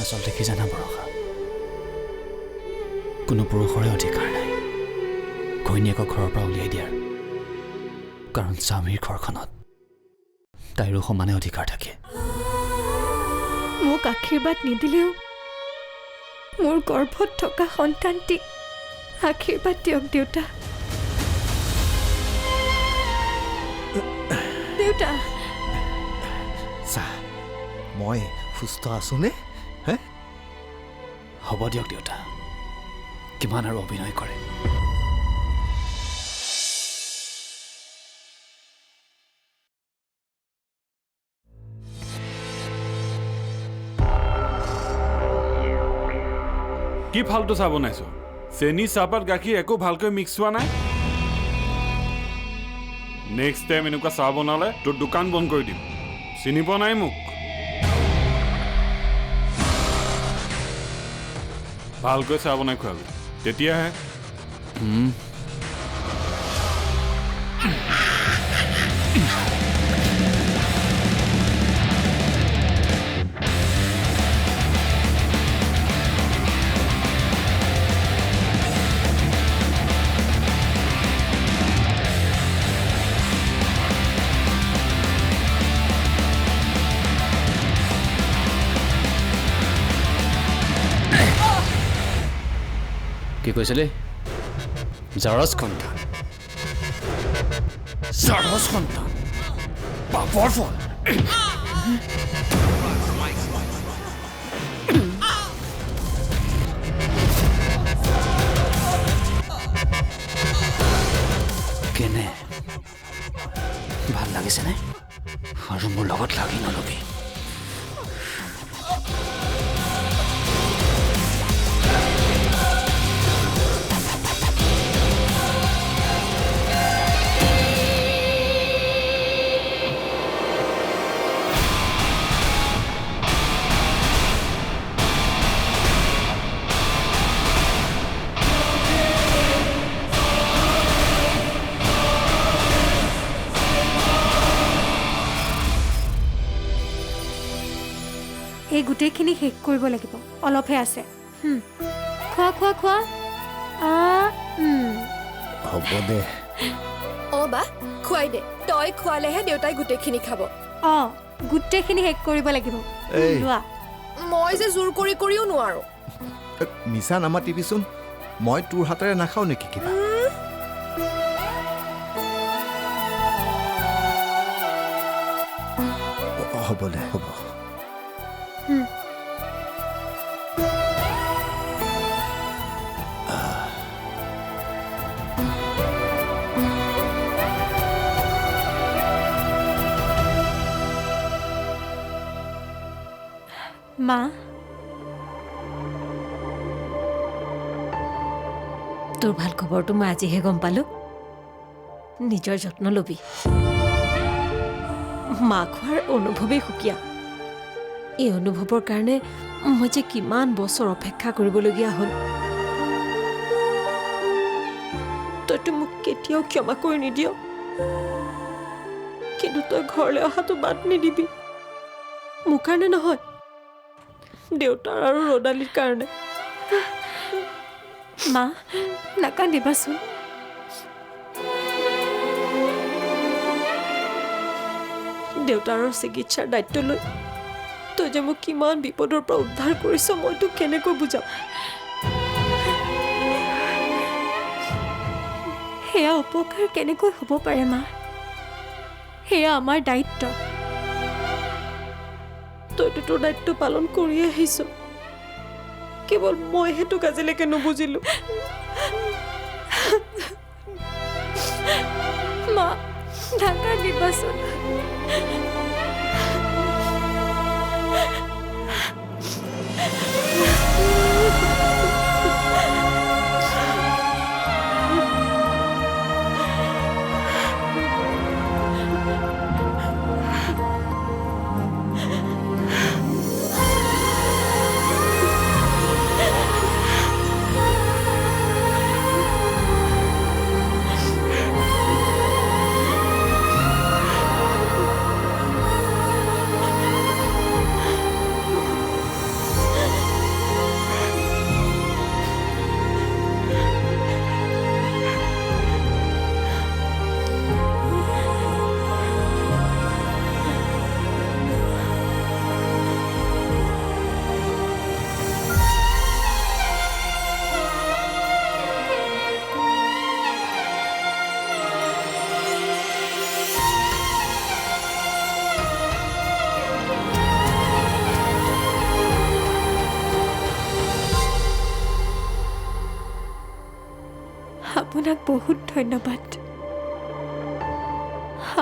আচলতে কি জানা বৰষা, কোনো পুৰুষৰে অধিকাৰ নাই ঘৈণীয়েকক ঘৰৰ পৰা উলিয়াই দিয়াৰ, কাৰণ স্বামীৰ ঘৰখনত তাইৰো সমানে অধিকাৰ থাকে। মোক আশীৰ্বাদ নিদিলেও মোৰ গৰ্ভত থকা সন্তানটিক আশীৰ্বাদ দিয়ক দেউতা। দেউতা চা, মই সুস্থ আছোনে? হে, হ'ব দিয়ক দেউতা, কিমান আৰু অভিনয় কৰে। কি ফাল্টু চাহ বনাইছ? চেনি, চাহপাত, গাখীৰ একো ভালকৈ মিক্স হোৱা নাই। নেক্সট টাইম এনেকুৱা চাহ বনালে তোৰ দোকান বন্ধ কৰি দিম। চিনি পোৱা নাই মোক? ভালকৈ চাহ বনাই খোৱাবি, তেতিয়াহে। কি কৈছিলি? জাৰজ সন্তান, জাৰজ সন্তান, পাপৰ ফল। কেনে ভাল লাগিছেনে? আৰু মোৰ লগত লাগি নলবি। এই গোটেইখিনি শেষ কৰিব লাগিব, অলপহে আছে। খোৱা খোৱা খোৱা। হ'ব দে। অ' বা খুৱাই দে, তই খোৱালেহে দেউতাই গোটেইখিনি খাব। অঁ, গোটেইখিনি শেষ কৰিব লাগিব। এই। লোৱা। মই যে জোৰ কৰি কৰিও নোৱাৰো। মিছা নামাতিবিচোন, মই তোৰ হাতেৰে নাখাওঁ নেকি কিবা? হ'ব দে, হ'ব। মা, তোৰ ভাল খবৰটো মই আজিহে গম পালো। নিজৰ যত্ন ল'বি। মাক হোৱাৰ অনুভৱেই সুকীয়া। এই অনুভৱৰ কাৰণে মই যে কিমান বছৰ অপেক্ষা কৰিবলগীয়া হ'ল। তইতো মোক কেতিয়াও ক্ষমা কৰি নিদিয়, কিন্তু তই ঘৰলৈ অহাটো বাদ নিদিবি। মোৰ কাৰণে নহয়, দেউতাৰ আৰু ৰদালিৰ কাৰণে। মা নাকান্দিবাচোন। দেউতাৰৰ চিকিৎসাৰ দায়িত্ব লৈ তই যে মোক কিমান বিপদৰ পৰা উদ্ধাৰ কৰিছ, মই তোক কেনেকৈ বুজাম? সেয়া উপকাৰ কেনেকৈ হ'ব পাৰে মা? সেয়া আমাৰ দায়িত্ব। তইতো তোৰ দায়িত্ব পালন কৰি আহিছ, কেৱল মইহে তোক আজিলৈকে নুবুজিলো। মা নাকান্দিবাচোন। আপোনাক বহুত ধন্যবাদ।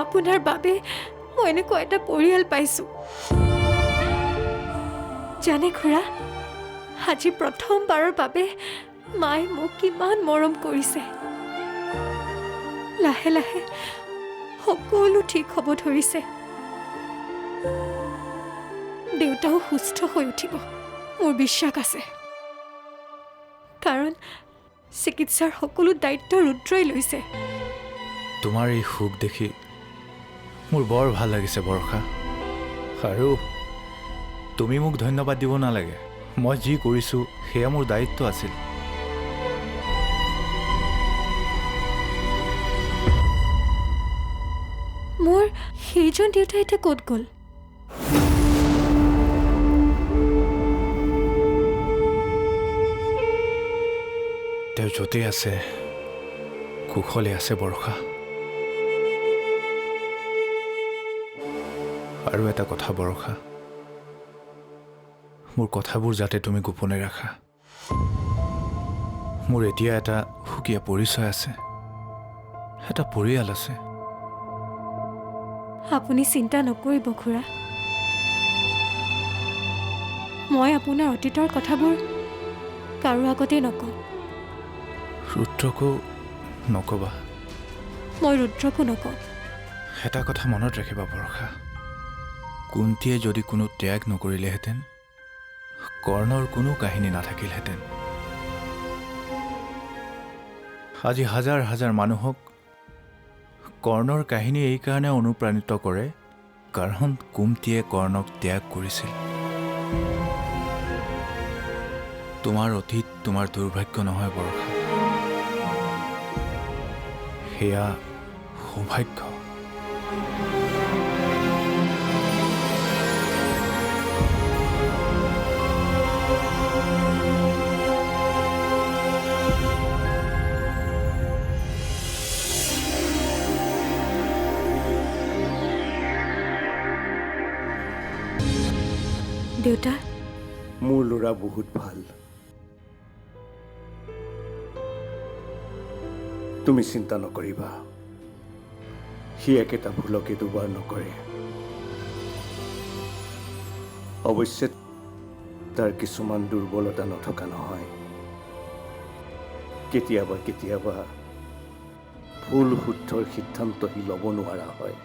আপোনাৰ বাবে মই এনেকুৱা এটা পৰিয়াল পাইছোঁ। জানে খুৰা, আজি প্ৰথমবাৰৰ বাবে মায়ে মোক কিমান মৰম কৰিছে। লাহে লাহে সকলো ঠিক হ'ব ধৰিছে। দেউতাও সুস্থ হৈ উঠিব, মোৰ বিশ্বাস আছে। কাৰণ চিকিৎসাৰ সকলো দায়িত্ব ৰুদ্ৰই লৈছে। তোমাৰ এই সুখ দেখি মোৰ বৰ ভাল লাগিছে বৰ্ষা। আৰু তুমি মোক ধন্যবাদ দিব নালাগে। মই যি কৰিছোঁ সেয়া মোৰ দায়িত্ব আছিল। মোৰ সেইজন দেউতা এতিয়া ক'ত গ'ল? তেওঁ য'তেই আছে কুশলে আছে বৰ্ষা। আৰু এটা কথা বৰ্ষা, মোৰ কথাবোৰ যাতে তুমি গোপনে ৰাখা। মোৰ এতিয়া এটা সুকীয়া পৰিচয় আছে, এটা পৰিয়াল আছে। আপুনি চিন্তা নকৰিব খুৰা। মই আপোনাৰ অতীতৰ কথাবোৰ কাৰো আগতেই নকওঁ। ৰুদ্ৰকো নক'বা? মই ৰুদ্ৰকো নকওঁ। এটা কথা মনত ৰাখিবা বৰ্ষা, কুন্তীয়ে যদি কোনো ত্যাগ নকৰিলেহেঁতেন, কৰ্ণৰ কোনো কাহিনী নাথাকিলহেঁতেন। আজি হাজাৰ হাজাৰ মানুহক কৰ্ণৰ কাহিনী এইকাৰণে অনুপ্ৰাণিত কৰে কাৰণ কুন্তীয়ে কৰ্ণক ত্যাগ কৰিছিল। তোমাৰ অতীত তোমাৰ দুৰ্ভাগ্য নহয় বৰ্ষা, সেয়া সৌভাগ্য। দেউতা, মোৰ ল'ৰা বহুত ভাল। তুমি চিন্তা নকৰিবা, সি একেটা ভুলকে দুবাৰ নকৰে। অৱশ্যে তাৰ কিছুমান দুৰ্বলতা নথকা নহয়। কেতিয়াবা কেতিয়াবা ভুল শুদ্ধৰ সিদ্ধান্ত সি ল'ব নোৱাৰা হয়,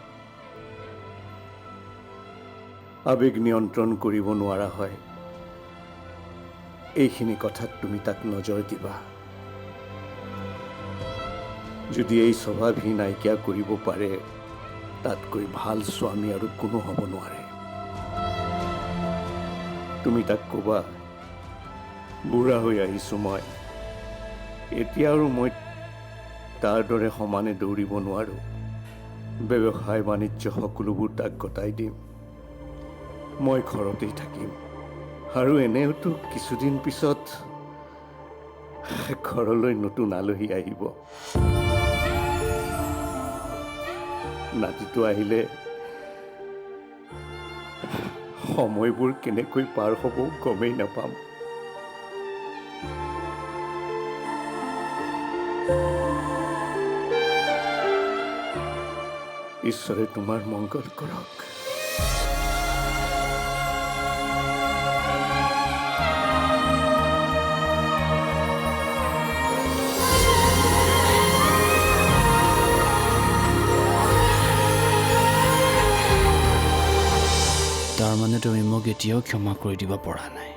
আৱেগ নিয়ন্ত্ৰণ কৰিব নোৱাৰা হয়। এইখিনি কথাত তুমি তাক নজৰ দিবা। যদি এই স্বভাৱ সি নাইকিয়া কৰিব পাৰে, তাতকৈ ভাল স্বামী আৰু কোনো হ'ব নোৱাৰে। তুমি তাক ক'বা, বুঢ়া হৈ আহিছোঁ মই, এতিয়া আৰু মই তাৰ দৰে সমানে দৌৰিব নোৱাৰোঁ। ব্যৱসায় বাণিজ্য সকলোবোৰ তাক গতাই দিম। মই ঘৰতেই থাকিম। আৰু এনেওতো কিছুদিন পিছত ঘৰলৈ নতুন আলহী আহিব। নাতিটো আহিলে সময়বোৰ কেনেকৈ পাৰ হ'ব গমেই নাপাম। ঈশ্বৰে তোমাৰ মংগল কৰক। তাৰমানে তুমি মোক এতিয়াও ক্ষমা কৰি দিব পৰা নাই?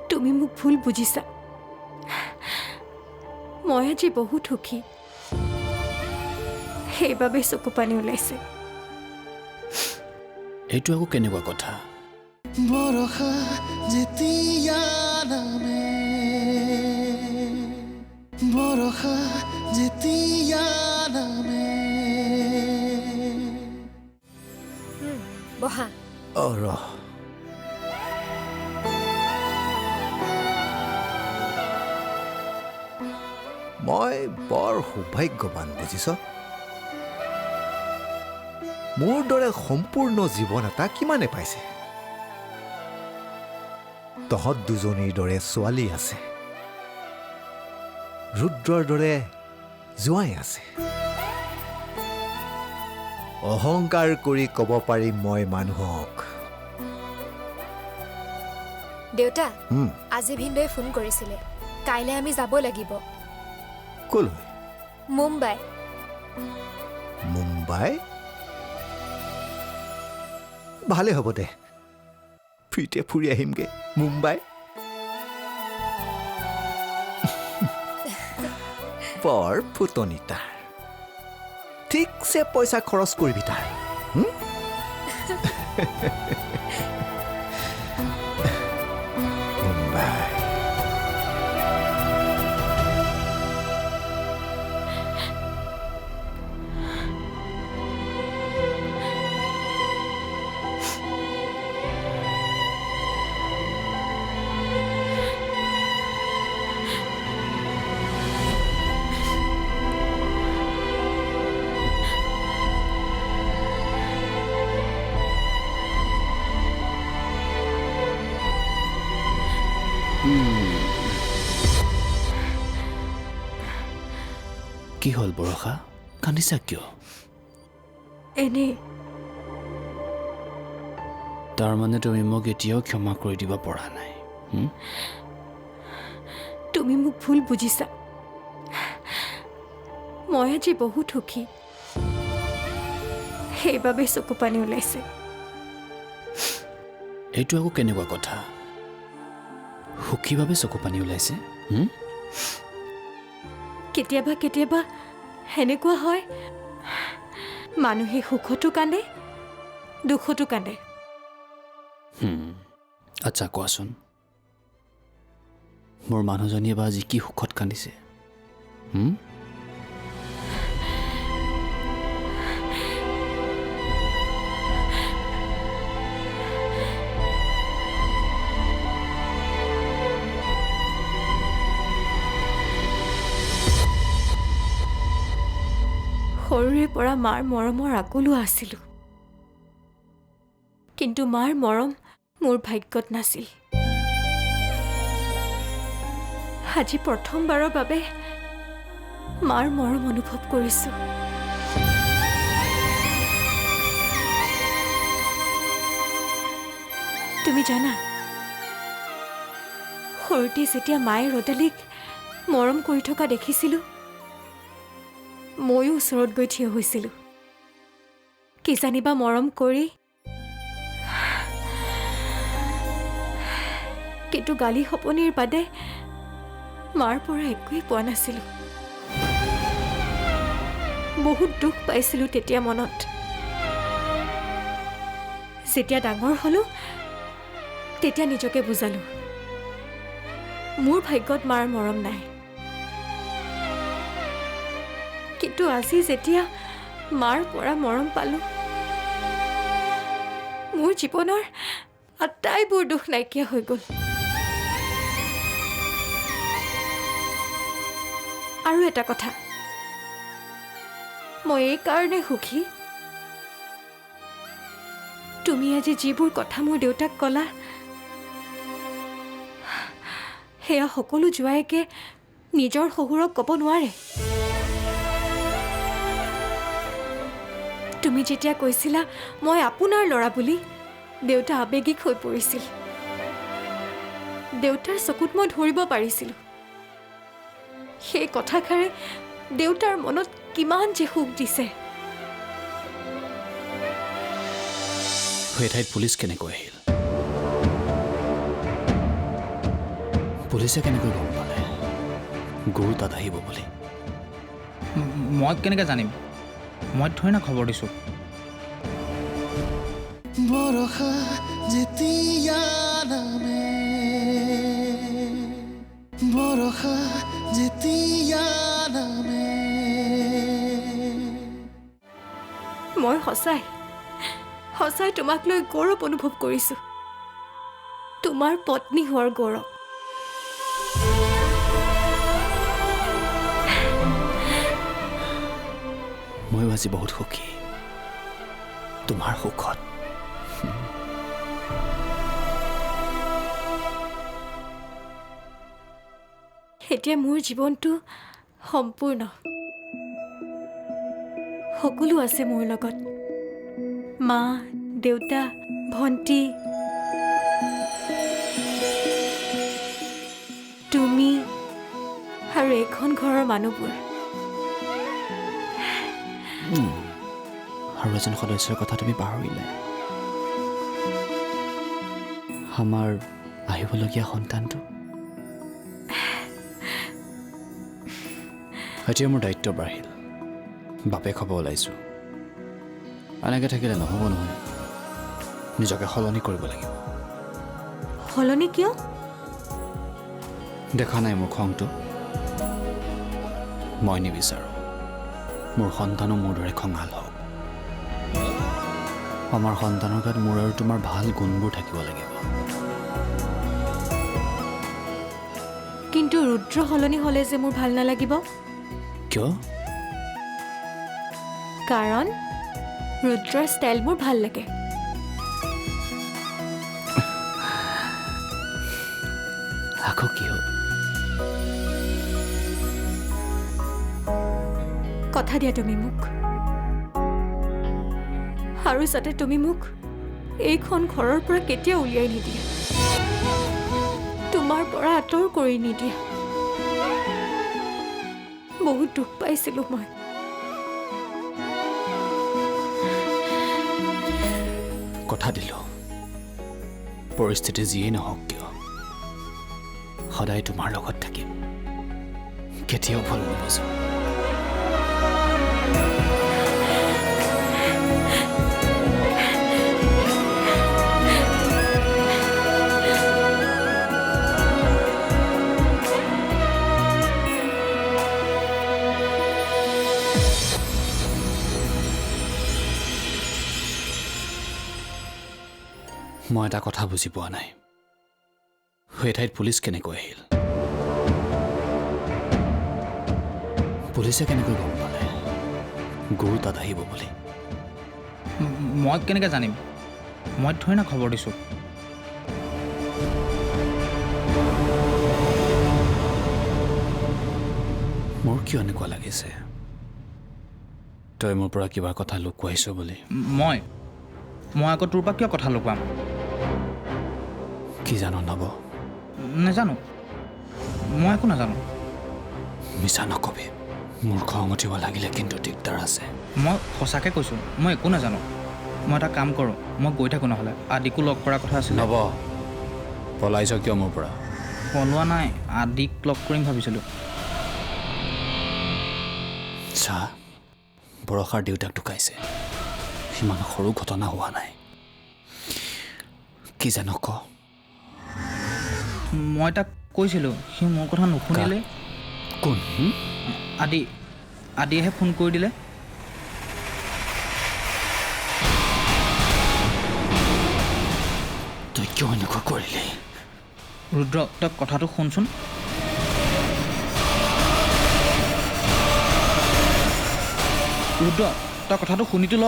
তুমি মোক ভুল বুজিছা। মই আজি বহুত সুখী, সেইবাবে চকু পানী ওলাইছে। এইটো আকৌ কেনেকুৱা কথা? বৰষা যেতিয়া নামে, বৰষা যেতিয়া নামে। বহা। ৰহ, মই বৰ সৌভাগ্যৱান বুজিছ। মোৰ দৰে সম্পূৰ্ণ জীৱন এটা কিমানে পাইছে। তহঁত দুজনীৰ দৰে ছোৱালী আছে, ৰুদ্ৰৰ দৰে জোঁৱাই আছে। অহংকাৰ কৰি ক'ব পাৰিম মই মানুহক। দেউতা আজি ভিনদৈ ফোন কৰিছিলে, কাইলৈ আমি যাব লাগিব। ক'লৈ? মুম্বাই। মুম্বাই? ভালে হ'ব দে, ফ্ৰীতে ফুৰি আহিমগে মুম্বাই। বৰ ফুটনি তাৰ, ঠিকছে পইচা খৰচ কৰিবি তাৰ। মুম্বাই। কি হ'ল বৰষা, কান্দিছা কিয়? এনেই। তাৰমানে তুমি মোক এতিয়াও ক্ষমা কৰি দিব পৰা নাই? তুমি মোক ভুল বুজিছা। মই আজি বহুত সুখী, সেইবাবে চকু পানী ওলাইছে। এইটো আকৌ কেনেকুৱা কথা? সুখীভাৱে চকু পানী ওলাইছে? কেতিয়াবা কেতিয়াবা সেনেকুৱা হয়, মানুহে সুখতো কান্দে, দুখতো কান্দে। আচ্ছা কোৱাচোন, মোৰ মানুহজনীয়ে বা আজি কি সুখত কান্দিছে? সৰুৰে পৰা মাৰ মৰমৰ আকুলো আছিলোঁ, কিন্তু মাৰ মৰম মোৰ ভাগ্যত নাছিল। আজি প্ৰথমবাৰৰ বাবে মাৰ মৰম অনুভৱ কৰিছোঁ। তুমি জানা, সৰুতে যেতিয়া মায়ে ৰদালিক মৰম কৰি থকা দেখিছিলোঁ, ময়ো ওচৰত গৈ থিয় হৈছিলোঁ। কিজানিবা মৰম কৰি, কিন্তু গালি সপনিৰ বাদে মাৰ পৰা একোৱেই পোৱা নাছিলোঁ। বহুত দুখ পাইছিলোঁ তেতিয়া মনত। যেতিয়া ডাঙৰ হ'লোঁ, তেতিয়া নিজকে বুজালোঁ, মোৰ ভাগ্যত মাৰ মৰম নাই। কিন্তু আজি যেতিয়া মাৰ পৰা মৰম পালোঁ, মোৰ জীৱনৰ আটাইবোৰ দুখ নাইকিয়া হৈ গ'ল। আৰু এটা কথা, মই এই কাৰণে সুখী, তুমি আজি যিবোৰ কথা মোৰ দেউতাক ক'লা, সেয়া সকলো জোৱাইকে নিজৰ শহুৰক ক'ব নোৱাৰে। তুমি যেতিয়া কৈছিলা মই আপোনাৰ ল'ৰা বুলি, দেউতা আৱেগিক হৈ পৰিছিল। দেউতাৰ চকুত মই ধৰিব পাৰিছিলোঁ। সেই কথাষাৰে দেউতাৰ মনত কিমান যে সুখ দিছে। সেই ঠাইত পুলিচ কেনেকৈ আহিল? পুলিচে কেনেকৈ গম পালে গুৰু তাত আহিব বুলি? মই কেনেকৈ জানিম? মই থৈ না খবৰ দিছোঁ। বৰষা যেতিয়া নামে, বৰষা যেতিয়া নামে। মই সঁচাই তোমাক লৈ গৌৰৱ অনুভৱ কৰিছোঁ, তোমাৰ পত্নী হোৱাৰ গৌৰৱ। ময়ো আজি বহুত সুখী তোমাৰ সুখত। এতিয়া মোৰ জীৱনটো সম্পূৰ্ণ সকলো আছে মোৰ লগত মা দেউতা ভণ্টি তুমি আৰু এখন ঘৰৰ মানুহবোৰ আৰু এজন সদস্যৰ কথা তুমি পাহৰিলে আমাৰ আহিবলগীয়া সন্তানটো এতিয়া মোৰ দায়িত্ব বাঢ়িল বাপেক হ'ব ওলাইছোঁ এনেকৈ থাকিলে নহ'ব নহয় নিজকে সলনি কৰিব লাগিব সলনি কিয় দেখা নাই মোৰ খংটো মই নিবিচাৰোঁ মোৰ সন্তানো মোৰ দৰে খঙাল হওক আমাৰ সন্তানৰ গাত মোৰ আৰু তোমাৰ ভাল গুণবোৰ থাকিব লাগিব কিন্তু ৰুদ্ৰ সলনি হ'লে যে মোৰ ভাল নালাগিব কিয় কাৰণ ৰুদ্ৰৰ ষ্টাইল মোৰ ভাল লাগে আকৌ কি হ'ল কথা দিয়া তুমি মোক আৰু যাতে তুমি মোক এইখন ঘৰৰ পৰা কেতিয়া উলিয়াই নিদিয়া তোমাৰ পৰা আঁতৰ কৰি নিদিয়া বহুত দুখ পাইছিলোঁ মই কথা দিলোঁ পৰিস্থিতি যিয়েই নহওক কিয় সদায় তোমাৰ লগত থাকিম কেতিয়াও ভুল নবুজো মই এটা কথা বুজি পোৱা নাই সেই ঠাইত পুলিচ কেনেকৈ আহিল পুলিচে কেনেকৈ গম পালে গুৰু তাত আহিব বুলি মই কেনেকৈ জানিম মই থৈ না খবৰ দিছোঁ মোৰ কিয় এনেকুৱা লাগিছে তই মোৰ পৰা কিবা কথা লুকুৱাইছ বুলি মই আকৌ তোৰ পৰা কিয় কথা লুকুৱাম কি জানো নব নাজানো মই একো নাজানো মিছা নকবি মোৰ খং উঠিব লাগিলে কিন্তু দিগদাৰ আছে মই সঁচাকৈ কৈছোঁ মই একো নাজানো মই এটা কাম কৰোঁ মই গৈ থাকোঁ নহ'লে আদিকো লগ কৰাৰ কথা আছিল নব পলাইছ কিয় মোৰ পৰা পলোৱা নাই আদিক লগ কৰিম ভাবিছিলোঁ চা বৰষাৰ দেউতাক ঢুকাইছে সিমান সৰু ঘটনা হোৱা নাই কি জানো ক মই তাক কৈছিলোঁ সি মোৰ কথা নুশুনিলে কোন আদিয়েহে ফোন কৰি দিলে তই কিয় এনেকুৱা কৰিলি ৰুদ্ৰ তই কথাটো শুনচোন ৰুদ্ৰ তই কথাটো শুনিতো ল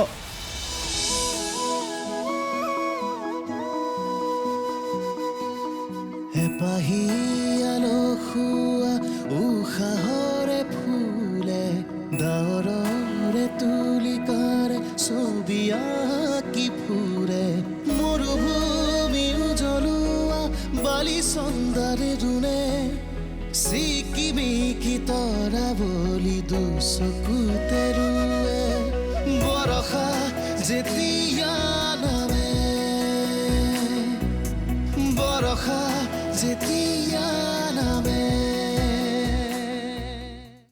এপাহিয়ালো খোৱা উশাহৰে ফুলে ডাৱৰৰে তুলিকাৰে ছবি আঁকি ফুৰে মৰুভূমি জ্বলোৱা বালি চন্দাৰে জোনে চিকিমিকি তৰা বুলি দুচকুতে ৰুৱে বৰষা যেতিয়া নামে বৰষা যেতিয়া